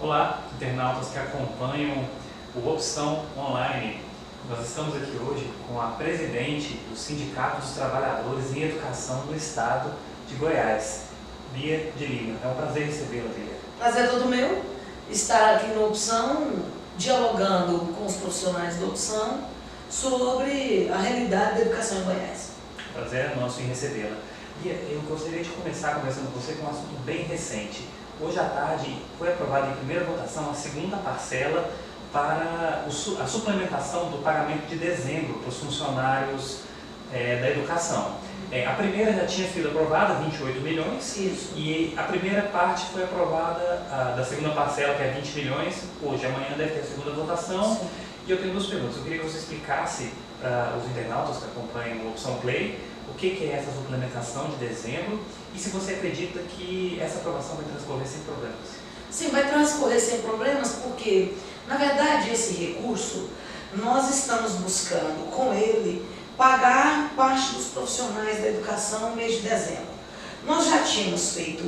Olá, internautas que acompanham o Opção Online. Nós estamos aqui hoje com a presidente do Sindicato dos Trabalhadores em Educação do Estado de Goiás, Bia de Lima. É um prazer recebê-la, Bia. Prazer é todo meu estar aqui no Opção, dialogando com os profissionais da Opção sobre a realidade da educação em Goiás. Prazer é nosso em recebê-la. Bia, eu gostaria de começar conversando com você com um assunto bem recente. Hoje à tarde foi aprovada em primeira votação a segunda parcela para a suplementação do pagamento de dezembro para os funcionários da educação. A primeira já tinha sido aprovada, 28 milhões, Isso. E a primeira parte foi aprovada, da segunda parcela, que é 20 milhões, hoje, amanhã deve ter a segunda votação. Sim. E eu tenho duas perguntas. Eu queria que você explicasse para os internautas que acompanham o Opção Play o que é essa suplementação de dezembro e se você acredita que essa aprovação vai transcorrer sem problemas. Sim, vai transcorrer sem problemas porque, na verdade, esse recurso, nós estamos buscando com ele pagar parte dos profissionais da educação no mês de dezembro. Nós já tínhamos feito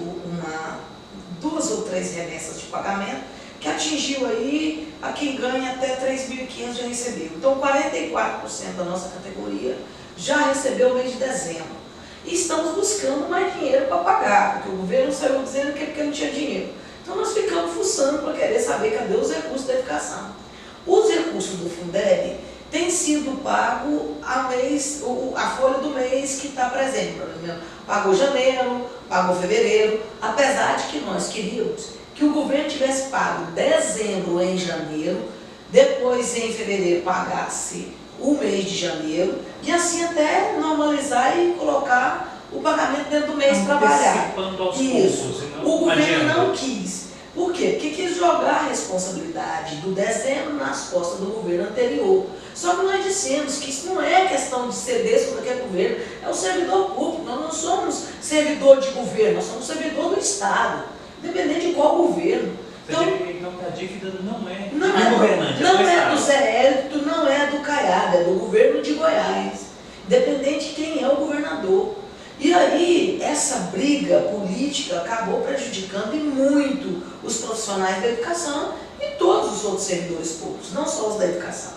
duas ou três remessas de pagamento que atingiu aí a quem ganha até 3.500 já recebeu. Então, 44% da nossa categoria já recebeu o mês de dezembro. E estamos buscando mais dinheiro para pagar, porque o governo saiu dizendo que não tinha dinheiro. Então nós ficamos fuçando para querer saber cadê os recursos da educação. Os recursos do Fundeb têm sido pago a folha do mês que está presente. Por exemplo, pagou janeiro, pagou fevereiro, apesar de que nós queríamos que o governo tivesse pago dezembro em janeiro, depois em fevereiro pagasse o mês de janeiro, e assim até normalizar e colocar o pagamento dentro do mês trabalhar. Isso. O governo não quis. Por quê? Porque quis jogar a responsabilidade do dezembro nas costas do governo anterior. Só que nós dissemos que isso não é questão de ceder sobre aquele governo, é o servidor público. Nós não somos servidor de governo, nós somos servidor do Estado, independente de qual governo. Então a dívida não é do governante, não é do Zé Hélito, não é do Caiado, é do governo de Goiás, independente de quem é o governador. E aí, essa briga política acabou prejudicando e muito os profissionais da educação e todos os outros servidores públicos, não só os da educação.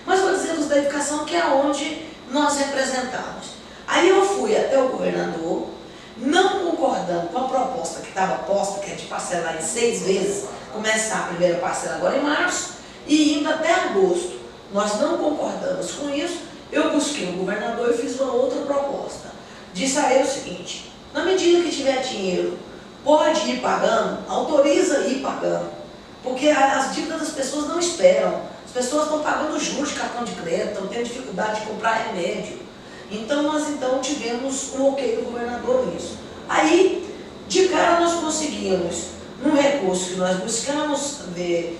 Mas vou dizer os da educação, que é onde nós representamos. Aí eu fui até o governador, não concordando com a proposta que estava posta, que é de parcelar em 6 vezes, começar a primeira parcela agora em março, e indo até agosto. Nós não concordamos com isso, eu busquei o governador e fiz uma outra proposta. Disse a ele o seguinte: na medida que tiver dinheiro, pode ir pagando, autoriza ir pagando, porque as dívidas das pessoas não esperam. As pessoas estão pagando juros de cartão de crédito, estão tendo dificuldade de comprar remédio. Então nós tivemos um ok do governador nisso. Aí, de cara, nós conseguimos, num recurso que nós buscamos ver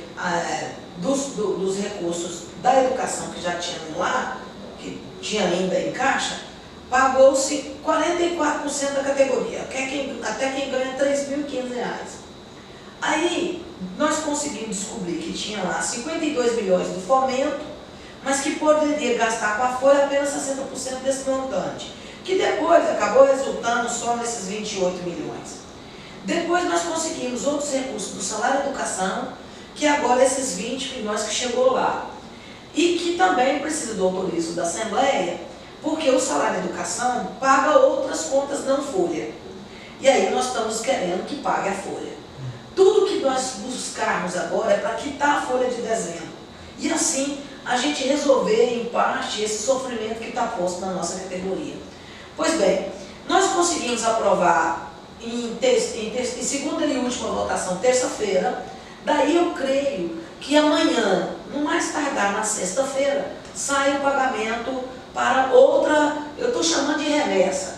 dos recursos da educação que já tínhamos lá, que tinha ainda em caixa, pagou-se 44% da categoria, até quem ganha R$3.500. Aí, nós conseguimos descobrir que tinha lá 52 milhões do fomento, mas que poderia gastar com a folha apenas 60% desse montante, que depois acabou resultando só nesses 28 milhões. Depois nós conseguimos outros recursos do salário de educação, que agora esses 20 milhões que chegou lá, e que também precisa do autorizo da Assembleia, porque o salário de educação paga outras contas não folha. E aí nós estamos querendo que pague a folha. Tudo que nós buscarmos agora é para quitar a folha de dezembro. E assim a gente resolver, em parte, esse sofrimento que está posto na nossa categoria. Pois bem, nós conseguimos aprovar em segunda e última votação, terça-feira. Daí eu creio que amanhã, no mais tardar na sexta-feira, sai o pagamento para outra, eu estou chamando de remessa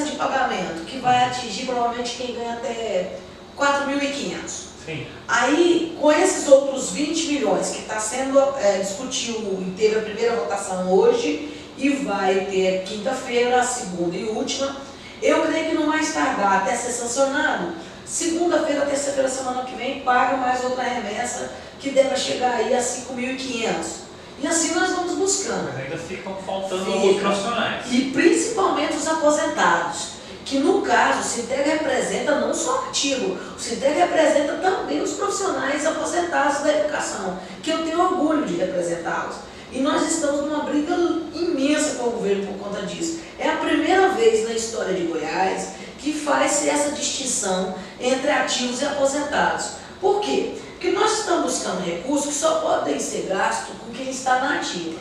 de pagamento, que vai atingir provavelmente quem ganha até 4.500. Sim. Aí, com esses outros 20 milhões que está sendo discutido, e teve a primeira votação hoje, e vai ter quinta-feira, a segunda e última, eu creio que no mais tardar, até ser sancionado, segunda-feira, terça-feira, semana que vem, paga mais outra remessa, que deve chegar aí a 5.500. E assim nós vamos buscando. Mas ainda ficam faltando alguns profissionais. E principalmente os aposentados, que no caso o Sinteg representa não só o ativo, o Sinteg representa também os profissionais aposentados da educação, que eu tenho orgulho de representá-los. E nós estamos numa briga imensa com o governo por conta disso. É a primeira vez na história de Goiás que faz-se essa distinção entre ativos e aposentados. Por quê? Porque nós estamos buscando recursos que só podem ser gastos com quem está na ativa.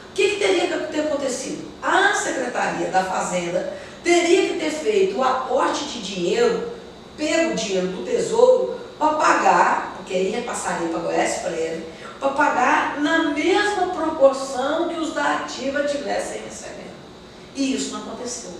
O que teria que ter acontecido? A Secretaria da Fazenda teria que ter feito o aporte de dinheiro, pego o dinheiro do Tesouro, para pagar, porque aí repassaria para Goiás Prévio, para pagar na mesma proporção que os da ativa tivessem recebendo. E isso não aconteceu.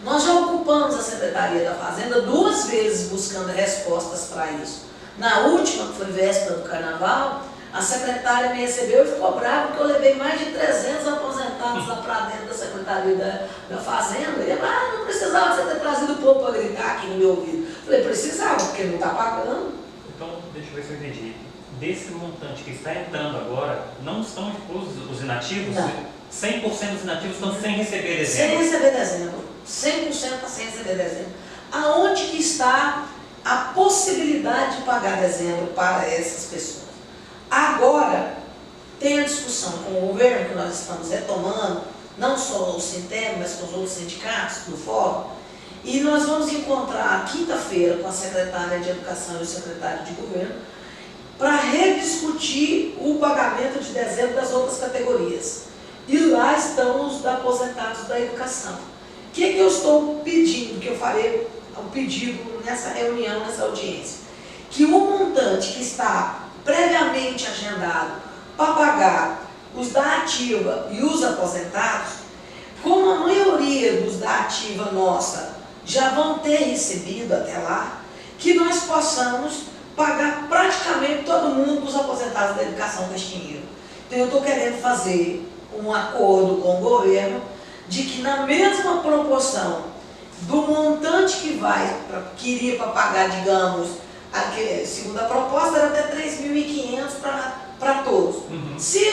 Nós já ocupamos a Secretaria da Fazenda 2 vezes buscando respostas para isso. Na última, que foi véspera do Carnaval, a secretária me recebeu e ficou brava porque eu levei mais de 300 aposentados lá para dentro da Secretaria da Fazenda. E ela, não precisava você ter trazido o povo para gritar aqui no meu ouvido. Falei, precisava, porque não está pagando. Então, deixa eu ver se eu entendi. Desse montante que está entrando agora, não estão inclusos os inativos? Não. 100% dos inativos estão sem receber dezembro? Sem receber dezembro. 100% está sem receber dezembro. Aonde que está a possibilidade de pagar dezembro para essas pessoas? Agora, tem a discussão com o governo, que nós estamos retomando, não só o Sinteg, mas com os outros sindicatos do Fórum, e nós vamos encontrar quinta-feira com a secretária de Educação e o secretário de Governo, para rediscutir o pagamento de dezembro das outras categorias. E lá estão os aposentados da educação. O que eu estou pedindo, que eu farei o pedido nessa reunião, nessa audiência? Que o montante que está previamente agendado para pagar os da ativa e os aposentados, como a maioria dos da ativa nossa já vão ter recebido até lá, que nós possamos pagar praticamente todo mundo dos aposentados da educação com este dinheiro. Então eu estou querendo fazer um acordo com o governo de que na mesma proporção do montante que iria para pagar, digamos, segundo a proposta, era até 3.500 para todos. Uhum. Se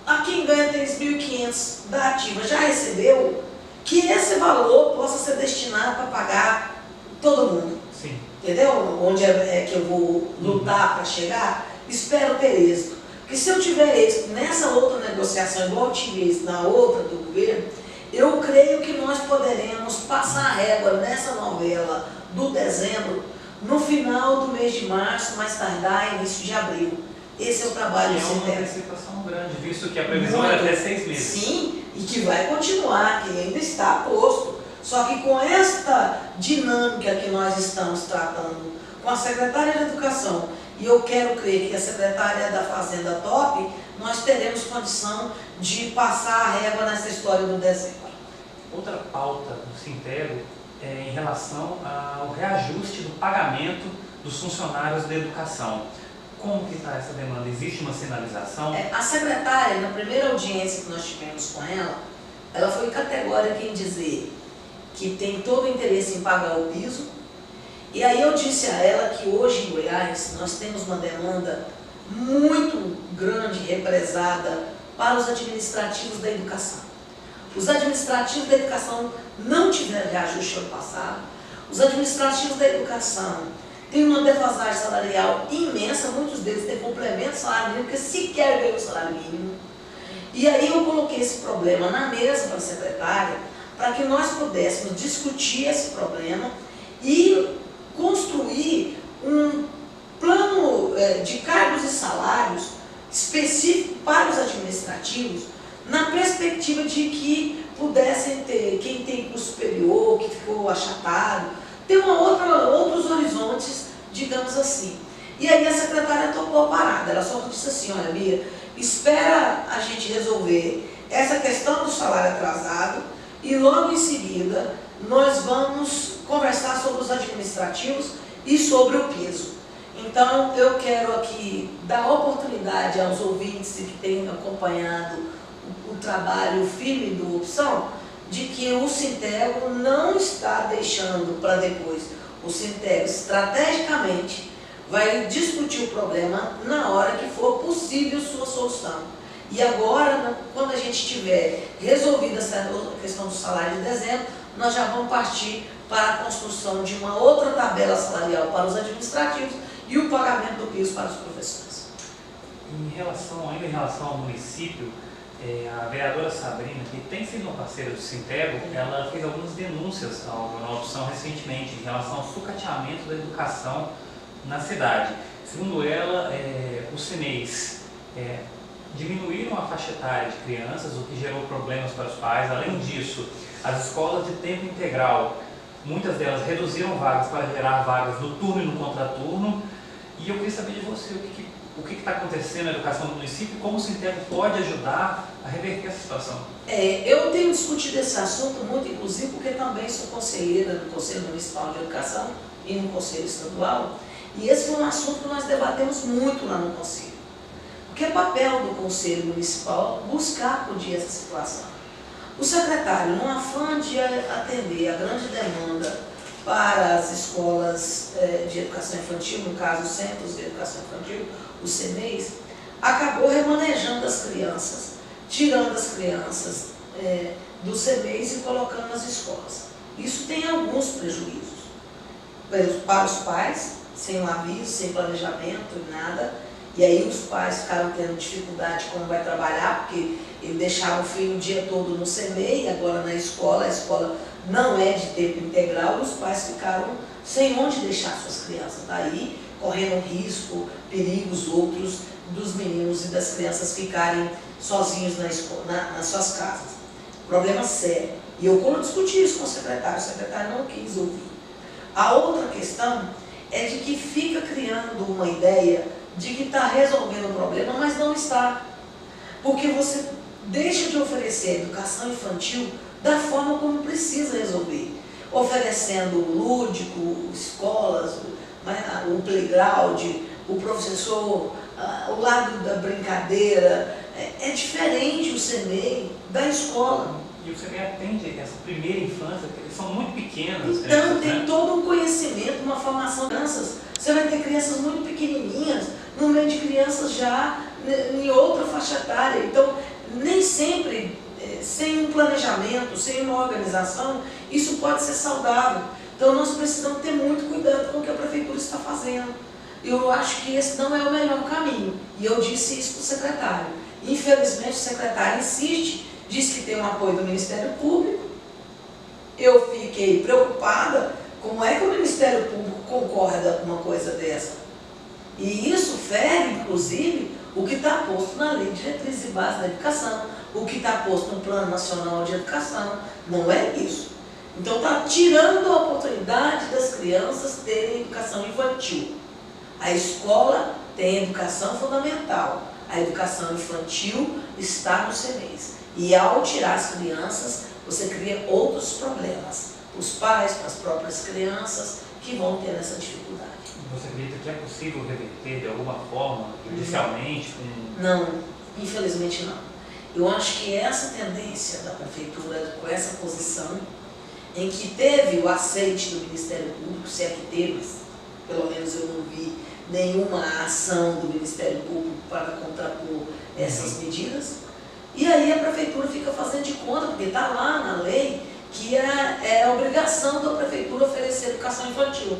a quem ganha 3.500 da ativa já recebeu, que esse valor possa ser destinado para pagar todo mundo. Sim. Entendeu? Onde é que eu vou lutar para chegar? Espero ter êxito. Porque se eu tiver êxito nessa outra negociação, igual eu tive êxito na outra do governo, eu creio que nós poderemos passar a régua nessa novela do dezembro, no final do mês de março, mais tardar, início de abril. Esse é o trabalho do Sinteg. É uma antecipação grande, visto que a previsão era até 6 meses. Sim, e que vai continuar, que ainda está posto. Só que com esta dinâmica que nós estamos tratando com a secretária de Educação, e eu quero crer que a secretária da Fazenda top, nós teremos condição de passar a régua nessa história do dezembro. Outra pauta do Sinteg é em relação ao reajuste do pagamento dos funcionários da educação. Como que está essa demanda? Existe uma sinalização? A secretária, na primeira audiência que nós tivemos com ela foi categórica em dizer que tem todo o interesse em pagar o piso. E aí eu disse a ela que hoje em Goiás nós temos uma demanda muito grande, represada, para os administrativos da educação. Os administrativos da educação não tiveram reajuste ano passado. Os administrativos da educação têm uma defasagem salarial imensa, muitos deles têm complemento salário mínimo, porque sequer ganham o salário mínimo. E aí eu coloquei esse problema na mesa para a secretária, para que nós pudéssemos discutir esse problema e construir um plano de cargos e salários específico para os administrativos, na perspectiva de que pudessem ter, quem tem curso superior, que ficou achatado, ter outros horizontes, digamos assim. E aí a secretária topou a parada, ela só disse assim, olha Bia, espera a gente resolver essa questão do salário atrasado e logo em seguida nós vamos conversar sobre os administrativos e sobre o piso. Então eu quero aqui dar oportunidade aos ouvintes que têm acompanhado o trabalho firme do Opção, de que o Sinteg não está deixando para depois. O Sinteg estrategicamente vai discutir o problema na hora que for possível sua solução. E agora, quando a gente tiver resolvido essa questão do salário de dezembro, nós já vamos partir para a construção de uma outra tabela salarial para os administrativos e o pagamento do piso para os professores. Ainda em relação ao município, a vereadora Sabrina, que tem sido uma parceira do Sintego, ela fez algumas denúncias ao Jornal Opção recentemente em relação ao sucateamento da educação na cidade. Segundo ela, os CNEs diminuíram a faixa etária de crianças, o que gerou problemas para os pais. Além disso, as escolas de tempo integral, muitas delas reduziram vagas para gerar vagas no turno e no contraturno. E eu queria saber de você o que está acontecendo na educação do município e como o Sintego pode ajudar a reverter essa situação. Eu tenho discutido esse assunto muito, inclusive, porque também sou conselheira no Conselho Municipal de Educação e no Conselho Estadual, e esse foi um assunto que nós debatemos muito lá no Conselho. Porque é papel do Conselho Municipal buscar acudir essa situação. O secretário, num afã de atender a grande demanda para as escolas de educação infantil, no caso, os centros de educação infantil, os CNEs, acabou remanejando as crianças, tirando as crianças dos CNEs e colocando nas escolas. Isso tem alguns prejuízos. Para os pais, sem um aviso, sem planejamento, nada, e aí os pais ficaram tendo dificuldade como vai trabalhar, porque ele deixava o filho o dia todo no CNE e agora na escola, a escola não é de tempo integral, e os pais ficaram sem onde deixar suas crianças. Daí, correndo risco, perigos outros dos meninos e das crianças ficarem sozinhos nas suas casas. Problema sério. E eu, quando discuti isso com o secretário não quis ouvir. A outra questão é de que fica criando uma ideia de que está resolvendo o problema, mas não está. Porque você deixa de oferecer educação infantil da forma como precisa resolver. Oferecendo lúdico, escolas, o playground, o professor, o lado da brincadeira. É diferente o CNEI da escola. E o CNEI atende essa primeira infância, porque eles são muito pequenas. Então, tem todo um conhecimento, uma formação de crianças. Você vai ter crianças muito pequenininhas, no meio de crianças já em outra faixa etária. Então, nem sempre, sem um planejamento, sem uma organização, isso pode ser saudável. Então, nós precisamos ter muito cuidado com o que a prefeitura está fazendo. Eu acho que esse não é o melhor caminho. E eu disse isso para o secretário. Infelizmente, o secretário insiste, diz que tem um apoio do Ministério Público. Eu fiquei preocupada, como é que o Ministério Público concorda com uma coisa dessa? E isso fere, inclusive, o que está posto na Lei de Diretrizes e Bases da Educação, o que está posto no Plano Nacional de Educação. Não é isso. Então, está tirando a oportunidade das crianças terem educação infantil. A escola tem educação fundamental. A educação infantil está nos CNEs. E ao tirar as crianças, você cria outros problemas. Os pais, para as próprias crianças, que vão ter essa dificuldade. Você acredita que é possível reverter de alguma forma, judicialmente? Não, infelizmente não. Eu acho que essa tendência da prefeitura, com essa posição, em que teve o aceite do Ministério Público, se é que teve, mas pelo menos eu não vi nenhuma ação do Ministério Público para contrapor essas medidas, e aí a prefeitura fica fazendo de conta, porque está lá na lei que é a obrigação da prefeitura oferecer educação infantil.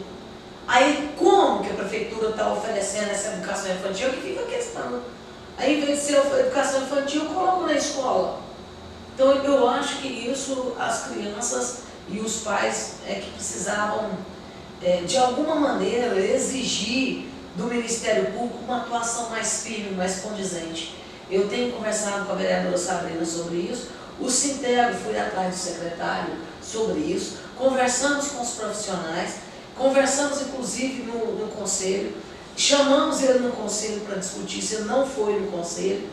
Aí como que a prefeitura está oferecendo essa educação infantil? Que fica a questão. Aí, em vez de ser educação infantil, coloca na escola. Então eu acho que isso as crianças e os pais que precisavam, de alguma maneira, exigir do Ministério Público uma atuação mais firme, mais condizente. Eu tenho conversado com a vereadora Sabrina sobre isso, o Sintego foi atrás do secretário sobre isso, conversamos com os profissionais, conversamos inclusive no conselho, chamamos ele no conselho para discutir, se ele não foi no conselho.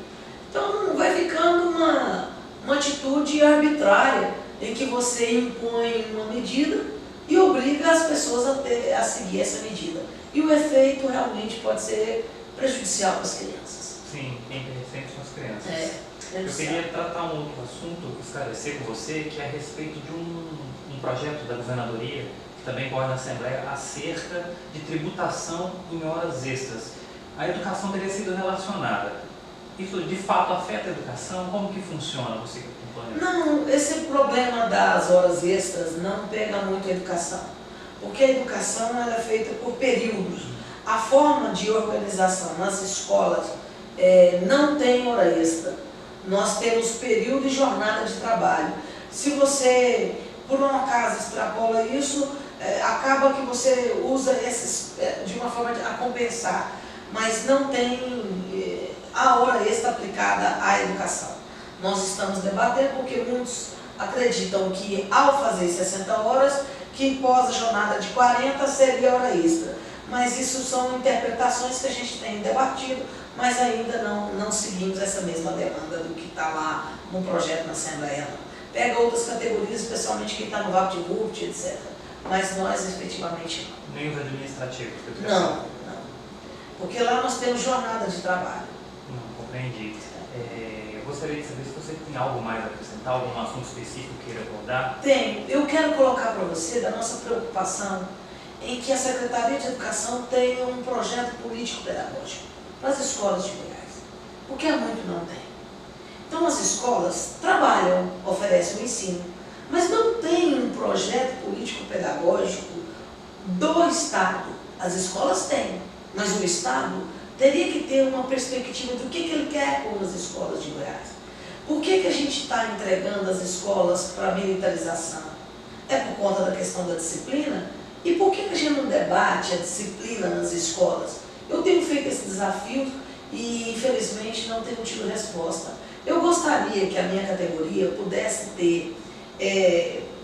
Então vai ficando uma atitude arbitrária, em que você impõe uma medida e obriga as pessoas a seguir essa medida. E o efeito realmente pode ser prejudicial para as crianças. Sim, quem recente são as crianças. Eu queria tratar um outro assunto, esclarecer com você, que é a respeito de um projeto da governadoria, que também corre na Assembleia, acerca de tributação em horas extras. A educação teria sido relacionada. Isso de fato afeta a educação? Como que funciona, você que acompanha? Não, esse problema das horas extras não pega muito a educação, porque a educação ela é feita por períodos. A forma de organização nas escolas não tem hora extra. Nós temos período e jornada de trabalho. Se você, por um acaso, extrapola isso, acaba que você usa esses de uma forma a compensar, mas não tem a hora extra aplicada à educação. Nós estamos debatendo porque muitos acreditam que ao fazer 60 horas, que pós a jornada de 40 seria hora extra. Mas isso são interpretações que a gente tem debatido, mas ainda não seguimos essa mesma demanda do que está lá no projeto na Assembleia. Pega outras categorias, especialmente quem está no VaptVupt, etc. Mas nós, efetivamente, não. Nem os administrativos? Não. Porque lá nós temos jornada de trabalho. Não, compreendi. Eu gostaria de saber se você tem algo mais a acrescentar, algum assunto específico que queira abordar? Tenho. Eu quero colocar para você da nossa preocupação em que a Secretaria de Educação tenha um projeto político-pedagógico para as escolas de Goiás, porque há muito não tem. Então as escolas trabalham, oferecem o ensino, mas não tem um projeto político-pedagógico do Estado. As escolas têm, mas o Estado teria que ter uma perspectiva do que ele quer com as escolas de Goiás. Por que a gente está entregando as escolas para a militarização? É por conta da questão da disciplina? E por que a gente não debate a disciplina nas escolas? Eu tenho feito esse desafio e, infelizmente, não tenho tido resposta. Eu gostaria que a minha categoria pudesse ter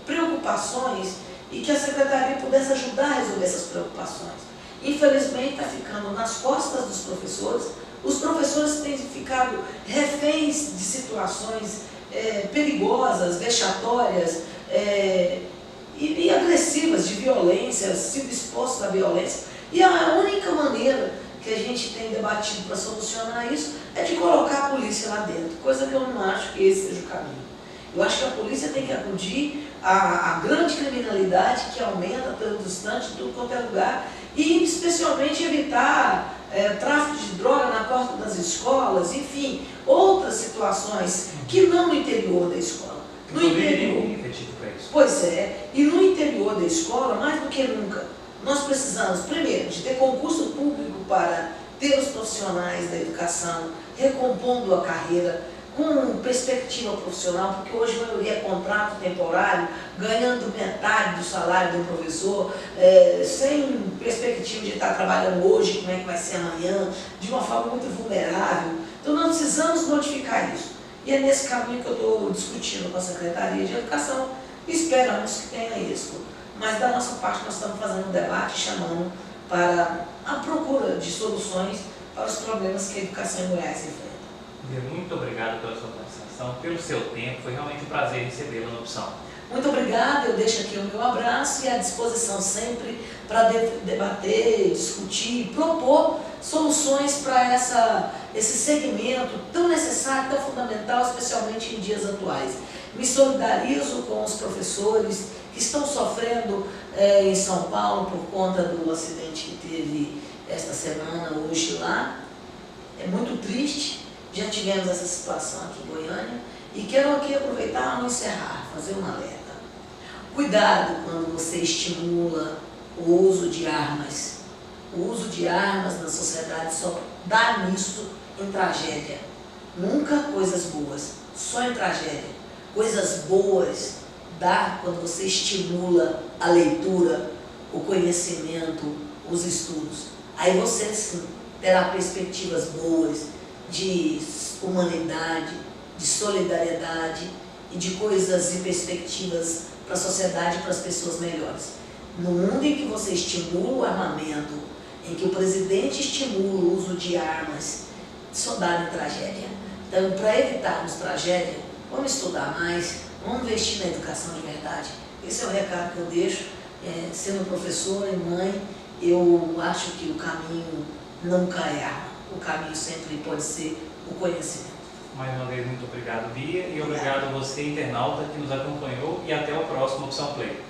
preocupações e que a Secretaria pudesse ajudar a resolver essas preocupações. Infelizmente, está ficando nas costas dos professores. Os professores têm ficado reféns de situações perigosas, vexatórias, e agressivas, de violência, sido expostos à violência. E a única maneira que a gente tem debatido para solucionar isso é de colocar a polícia lá dentro, coisa que eu não acho que esse seja o caminho. Eu acho que a polícia tem que acudir à grande criminalidade que aumenta todo instante, em tudo quanto é lugar, e especialmente evitar tráfico de droga na porta das escolas, enfim, outras situações que não no interior da escola. No interior. Pois é, e no interior da escola, mais do que nunca, nós precisamos, primeiro, de ter concurso público para ter os profissionais da educação recompondo a carreira com perspectiva profissional, porque hoje a maioria é contrato temporário, ganhando metade do salário de um professor, sem perspectiva de estar trabalhando hoje, como é que vai ser amanhã, de uma forma muito vulnerável. Então nós precisamos modificar isso. E é nesse caminho que eu estou discutindo com a Secretaria de Educação e esperamos que tenha êxito. Mas da nossa parte nós estamos fazendo um debate, chamando para a procura de soluções para os problemas que a educação em Goiás enfrenta. Muito obrigado pela sua participação, pelo seu tempo, foi realmente um prazer recebê-la na Opção. Muito obrigada, eu deixo aqui o meu abraço e à disposição sempre para debater, discutir, propor soluções para esse segmento tão necessário, tão fundamental, especialmente em dias atuais. Me solidarizo com os professores que estão sofrendo em São Paulo por conta do acidente que teve esta semana, hoje lá. É muito triste, já tivemos essa situação aqui em Goiânia e quero aqui aproveitar ao encerrar, fazer um alerta. Cuidado quando você estimula o uso de armas. O uso de armas na sociedade só dá nisso em tragédia. Nunca coisas boas, só em tragédia. Coisas boas dá quando você estimula a leitura, o conhecimento, os estudos. Aí você sim terá perspectivas boas de humanidade, de solidariedade e de coisas e perspectivas para a sociedade e para as pessoas melhores. No mundo em que você estimula o armamento, em que o presidente estimula o uso de armas, só dá em tragédia. Então, para evitarmos tragédia, vamos estudar mais, vamos investir na educação de verdade. Esse é o recado que eu deixo. Sendo professora e mãe, eu acho que o caminho nunca é arma. O caminho sempre pode ser o conhecimento. Mais uma vez, muito obrigado, Bia, e obrigado a você, internauta, que nos acompanhou, e até o próximo Opção Play.